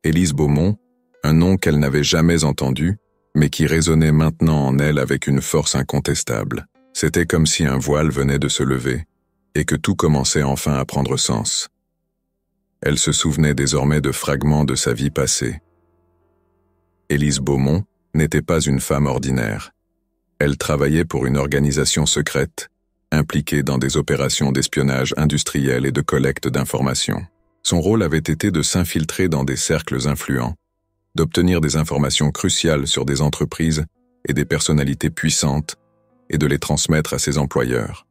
A: Élise Beaumont, un nom qu'elle n'avait jamais entendu, mais qui résonnait maintenant en elle avec une force incontestable. C'était comme si un voile venait de se lever, et que tout commençait enfin à prendre sens. Elle se souvenait désormais de fragments de sa vie passée. Élise Beaumont n'était pas une femme ordinaire. Elle travaillait pour une organisation secrète, impliquée dans des opérations d'espionnage industriel et de collecte d'informations. Son rôle avait été de s'infiltrer dans des cercles influents, d'obtenir des informations cruciales sur des entreprises et des personnalités puissantes et de les transmettre à ses employeurs.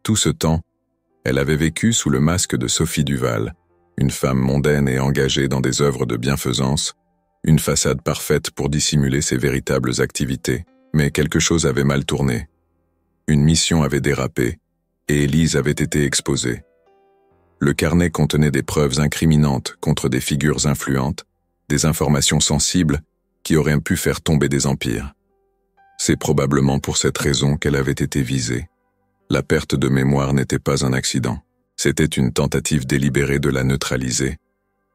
A: Tout ce temps, elle avait vécu sous le masque de Sophie Duval, une femme mondaine et engagée dans des œuvres de bienfaisance, une façade parfaite pour dissimuler ses véritables activités. Mais quelque chose avait mal tourné. Une mission avait dérapé, et Élise avait été exposée. Le carnet contenait des preuves incriminantes contre des figures influentes, des informations sensibles qui auraient pu faire tomber des empires. C'est probablement pour cette raison qu'elle avait été visée. La perte de mémoire n'était pas un accident. C'était une tentative délibérée de la neutraliser,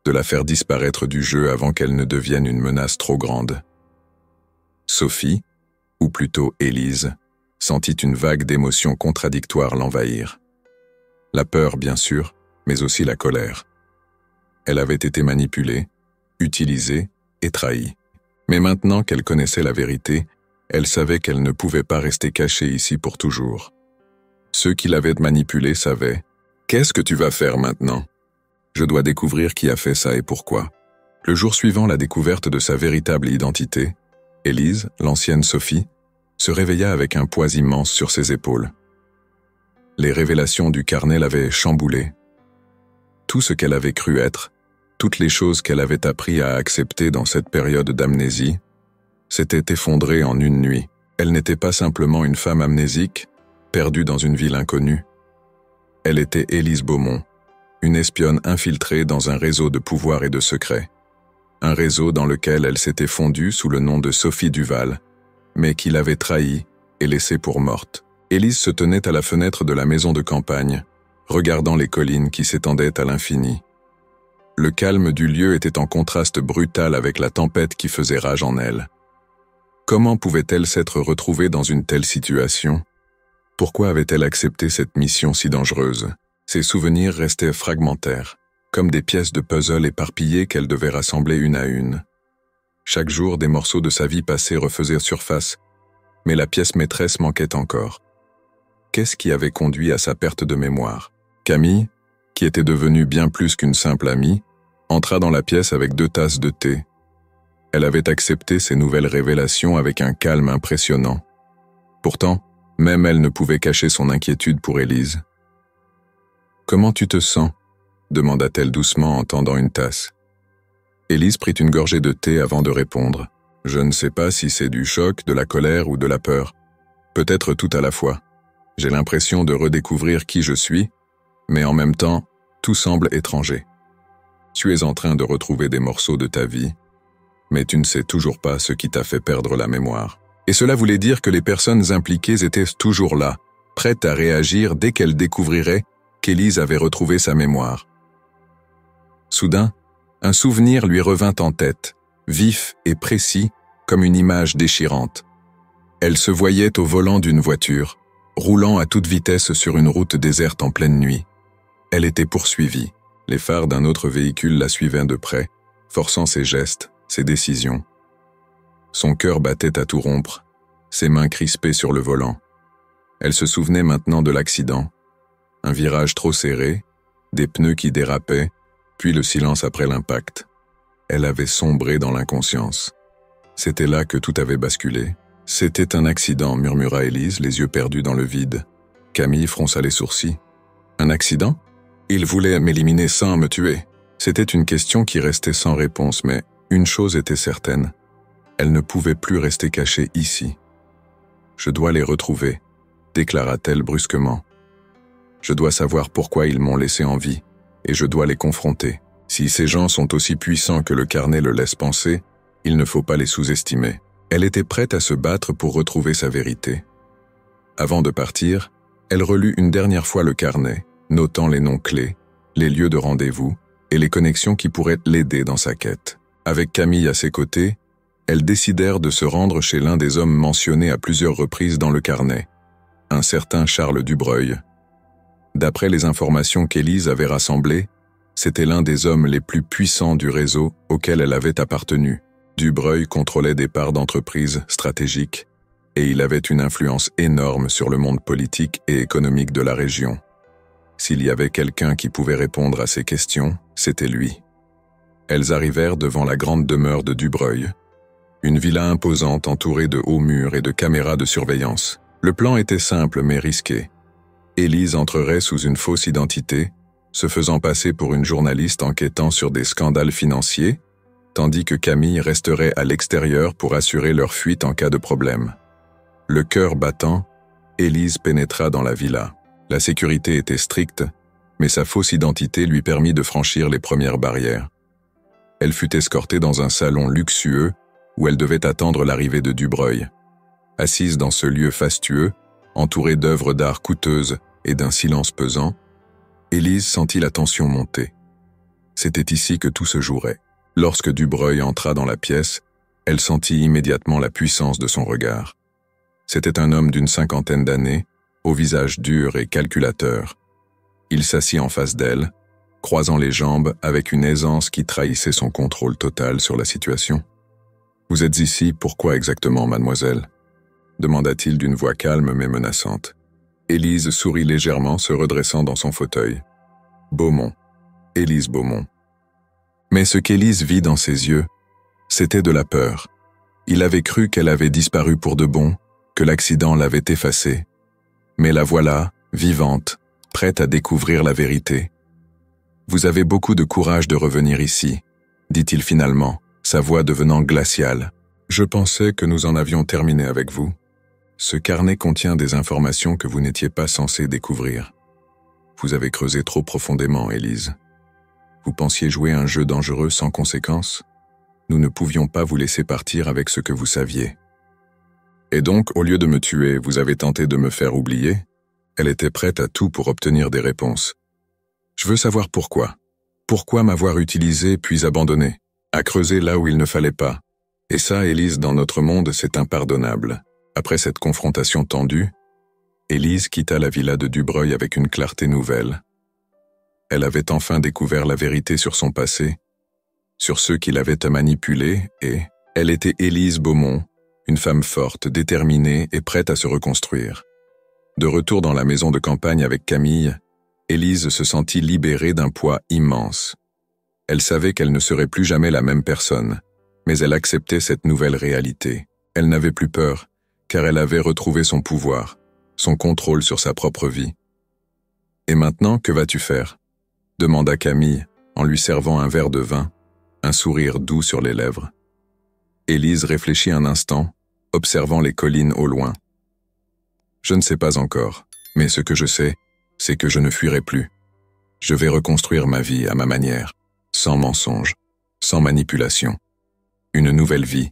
A: de la faire disparaître du jeu avant qu'elle ne devienne une menace trop grande. Sophie, ou plutôt Élise, sentit une vague d'émotions contradictoires l'envahir. La peur, bien sûr, mais aussi la colère. Elle avait été manipulée, utilisée et trahie. Mais maintenant qu'elle connaissait la vérité, elle savait qu'elle ne pouvait pas rester cachée ici pour toujours. Ceux qui l'avaient manipulée savaient « Qu'est-ce que tu vas faire maintenant ?» Je dois découvrir qui a fait ça et pourquoi. Le jour suivant la découverte de sa véritable identité, Élise, l'ancienne Sophie, se réveilla avec un poids immense sur ses épaules. Les révélations du carnet l'avaient chamboulée. Tout ce qu'elle avait cru être, toutes les choses qu'elle avait appris à accepter dans cette période d'amnésie, s'étaient effondrées en une nuit. Elle n'était pas simplement une femme amnésique, perdue dans une ville inconnue. Elle était Élise Beaumont, une espionne infiltrée dans un réseau de pouvoir et de secrets. Un réseau dans lequel elle s'était fondue sous le nom de Sophie Duval, mais qui l'avait trahie et laissée pour morte. Élise se tenait à la fenêtre de la maison de campagne, regardant les collines qui s'étendaient à l'infini. Le calme du lieu était en contraste brutal avec la tempête qui faisait rage en elle. Comment pouvait-elle s'être retrouvée dans une telle situation ? Pourquoi avait-elle accepté cette mission si dangereuse ? Ses souvenirs restaient fragmentaires, comme des pièces de puzzle éparpillées qu'elle devait rassembler une à une. Chaque jour, des morceaux de sa vie passée refaisaient surface, mais la pièce maîtresse manquait encore. Qu'est-ce qui avait conduit à sa perte de mémoire ? Camille, qui était devenue bien plus qu'une simple amie, entra dans la pièce avec 2 tasses de thé. Elle avait accepté ces nouvelles révélations avec un calme impressionnant. Pourtant, même elle ne pouvait cacher son inquiétude pour Élise. « Comment tu te sens ?» demanda-t-elle doucement en tendant une tasse. Élise prit une gorgée de thé avant de répondre. « Je ne sais pas si c'est du choc, de la colère ou de la peur. Peut-être tout à la fois. J'ai l'impression de redécouvrir qui je suis, mais en même temps, tout semble étranger. Tu es en train de retrouver des morceaux de ta vie, mais tu ne sais toujours pas ce qui t'a fait perdre la mémoire. » Et cela voulait dire que les personnes impliquées étaient toujours là, prêtes à réagir dès qu'elles découvriraient qu'Élise avait retrouvé sa mémoire. Soudain, un souvenir lui revint en tête, vif et précis comme une image déchirante. Elle se voyait au volant d'une voiture, roulant à toute vitesse sur une route déserte en pleine nuit. Elle était poursuivie. Les phares d'un autre véhicule la suivaient de près, forçant ses gestes, ses décisions. Son cœur battait à tout rompre, ses mains crispées sur le volant. Elle se souvenait maintenant de l'accident. Un virage trop serré, des pneus qui dérapaient, puis le silence après l'impact. Elle avait sombré dans l'inconscience. C'était là que tout avait basculé. « C'était un accident », murmura Élise, les yeux perdus dans le vide. Camille fronça les sourcils. Un accident? Il voulait m'éliminer sans me tuer. C'était une question qui restait sans réponse, mais une chose était certaine. Elle ne pouvait plus rester cachée ici. Je dois les retrouver, déclara-t-elle brusquement. Je dois savoir pourquoi ils m'ont laissé en vie, et je dois les confronter. Si ces gens sont aussi puissants que le carnet le laisse penser, il ne faut pas les sous-estimer. Elle était prête à se battre pour retrouver sa vérité. Avant de partir, elle relut une dernière fois le carnet, notant les noms clés, les lieux de rendez-vous et les connexions qui pourraient l'aider dans sa quête. Avec Camille à ses côtés, elles décidèrent de se rendre chez l'un des hommes mentionnés à plusieurs reprises dans le carnet, un certain Charles Dubreuil. D'après les informations qu'Élise avait rassemblées, c'était l'un des hommes les plus puissants du réseau auquel elle avait appartenu. Dubreuil contrôlait des parts d'entreprises stratégiques et il avait une influence énorme sur le monde politique et économique de la région. S'il y avait quelqu'un qui pouvait répondre à ces questions, c'était lui. Elles arrivèrent devant la grande demeure de Dubreuil, une villa imposante entourée de hauts murs et de caméras de surveillance. Le plan était simple mais risqué. Élise entrerait sous une fausse identité, se faisant passer pour une journaliste enquêtant sur des scandales financiers, tandis que Camille resterait à l'extérieur pour assurer leur fuite en cas de problème. Le cœur battant, Élise pénétra dans la villa. La sécurité était stricte, mais sa fausse identité lui permit de franchir les premières barrières. Elle fut escortée dans un salon luxueux où elle devait attendre l'arrivée de Dubreuil. Assise dans ce lieu fastueux, entourée d'œuvres d'art coûteuses et d'un silence pesant, Élise sentit la tension monter. C'était ici que tout se jouerait. Lorsque Dubreuil entra dans la pièce, elle sentit immédiatement la puissance de son regard. C'était un homme d'une 50aine d'années, au visage dur et calculateur. Il s'assit en face d'elle, croisant les jambes avec une aisance qui trahissait son contrôle total sur la situation. « Vous êtes ici, pourquoi exactement, mademoiselle ?» demanda-t-il d'une voix calme mais menaçante. Élise sourit légèrement, se redressant dans son fauteuil. Beaumont. Élise Beaumont. Mais ce qu'Élise vit dans ses yeux, c'était de la peur. Il avait cru qu'elle avait disparu pour de bon, que l'accident l'avait effacée. Mais la voilà, vivante, prête à découvrir la vérité. « Vous avez beaucoup de courage de revenir ici, » dit-il finalement, sa voix devenant glaciale. « Je pensais que nous en avions terminé avec vous. Ce carnet contient des informations que vous n'étiez pas censé découvrir. Vous avez creusé trop profondément, Élise. Vous pensiez jouer un jeu dangereux sans conséquence? Nous ne pouvions pas vous laisser partir avec ce que vous saviez. Et donc, au lieu de me tuer, vous avez tenté de me faire oublier? » Elle était prête à tout pour obtenir des réponses. « Je veux savoir pourquoi. Pourquoi m'avoir utilisé puis abandonné, à creuser là où il ne fallait pas? Et ça, Élise, dans notre monde, c'est impardonnable. » Après cette confrontation tendue, Élise quitta la villa de Dubreuil avec une clarté nouvelle. Elle avait enfin découvert la vérité sur son passé, sur ceux qui l'avaient à manipuler, et elle était Élise Beaumont, une femme forte, déterminée et prête à se reconstruire. De retour dans la maison de campagne avec Camille, Élise se sentit libérée d'un poids immense. Elle savait qu'elle ne serait plus jamais la même personne, mais elle acceptait cette nouvelle réalité. Elle n'avait plus peur, car elle avait retrouvé son pouvoir, son contrôle sur sa propre vie. « Et maintenant, que vas-tu faire ?» demanda Camille, en lui servant un verre de vin, un sourire doux sur les lèvres. Élise réfléchit un instant, observant les collines au loin. « Je ne sais pas encore, mais ce que je sais, c'est que je ne fuirai plus. Je vais reconstruire ma vie à ma manière, sans mensonge, sans manipulation. Une nouvelle vie,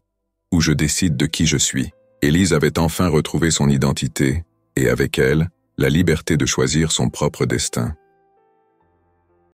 A: où je décide de qui je suis. » Élise avait enfin retrouvé son identité, et avec elle, la liberté de choisir son propre destin.